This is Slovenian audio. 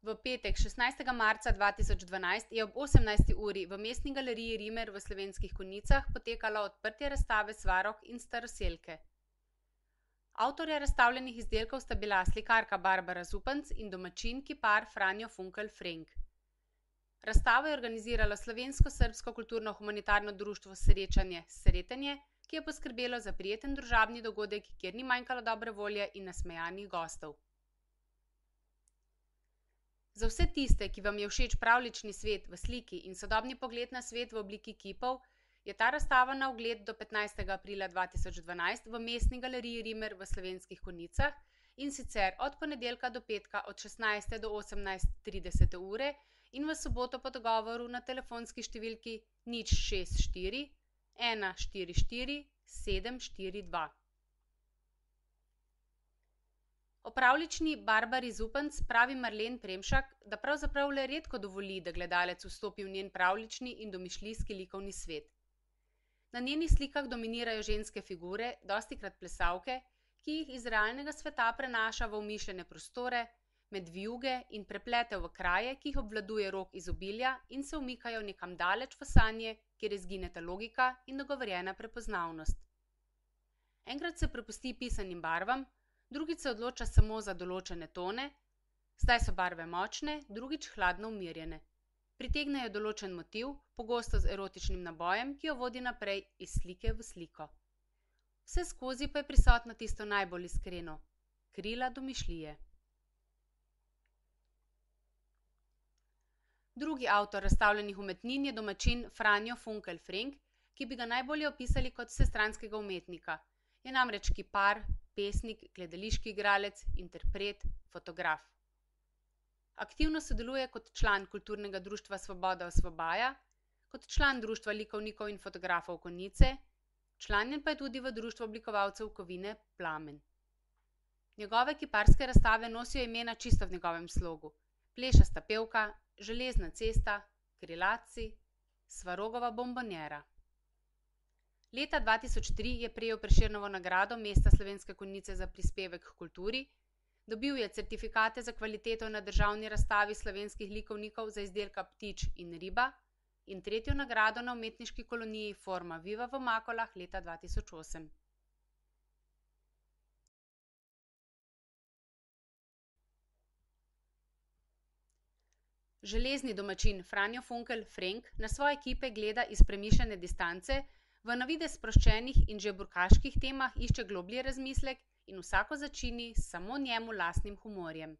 V petek 16. marca 2012 je ob 18. uri v Mestni galeriji Rimer v Slovenskih Konjicah potekalo odprtje razstave Svarog in staroselke. Avtorja razstavljenih izdelkov sta bila slikarka Barbara Zupanc in domačin kipar Franjo Funkelj Frenk. Razstavo je organiziralo Slovensko-srbsko kulturno-humanitarno društvo Srečanje Sretenje, ki je poskrbelo za prijeten družabni dogodek, kjer ni manjkalo dobre volje in nasmejanih gostov. Za vse tiste, ki vam je všeč pravljični svet v sliki in sodobni pogled na svet v obliki kipov, je ta razstava na ogled do 15. aprila 2012 v Mestni galeriji Rimer v Slovenskih Konjicah in sicer od ponedeljka do petka od 16. do 18:30 ure in v soboto po dogovoru na telefonski številki 064 144 742. O pravljični Barbari Zupanc pravi Marlen Premšak, da pravzaprav le redko dovoli, da gledalec vstopi v njen pravljični in domišljijski likovni svet. Na njenih slikah dominirajo ženske figure, dostikrat plesalke, ki jih iz realnega sveta prenaša v umišljene prostore, med vijuge in preplete v kraje, ki jih obvladuje rok izobilja in se umikajo nekam daleč v sanje, kjer izgineta logika in dogovorjena prepoznavnost. Enkrat se prepusti pisanim barvam, drugič se odloča samo za določene tone, zdaj so barve močne, drugič hladno umirjene. Pritegnejo določen motiv, pogosto z erotičnim nabojem, ki jo vodi naprej iz slike v sliko. Vse skozi pa je prisotno tisto najbolj iskreno, krila domišljije. Drugi avtor razstavljenih umetnin je domačin Franjo Funkelj Frenk, ki bi ga najbolje opisali kot vsestranskega umetnika. Je namreč kipar, pesnik, gledališki igralec, interpret, fotograf. Aktivno sodeluje kot član kulturnega društva Svoboda Osvobaja, kot član društva likovnikov in fotografov Konjice, članjen pa je tudi v društvu oblikovalcev kovine Plamen. Njegove kiparske razstave nosijo imena čisto v njegovem slogu: Plešasta pevka, Železna cesta, Krilatci, Svarogova bombonjera. Leta 2003 je prejel Prešernovo nagrado mesta Slovenske Konjice za prispevek k kulturi, dobil je certifikate za kvaliteto na državni razstavi slovenskih likovnikov za izdelka Ptič in riba in tretjo nagrado na umetniški koloniji Forma Viva v Makolah leta 2008. Železni domačin Franjo Funkelj Frenk na svoje kipe gleda iz premišljene distance, v na videz sproščenih in že burkaških temah išče globlji razmislek in vsako začini s samo njemu lastnim humorjem.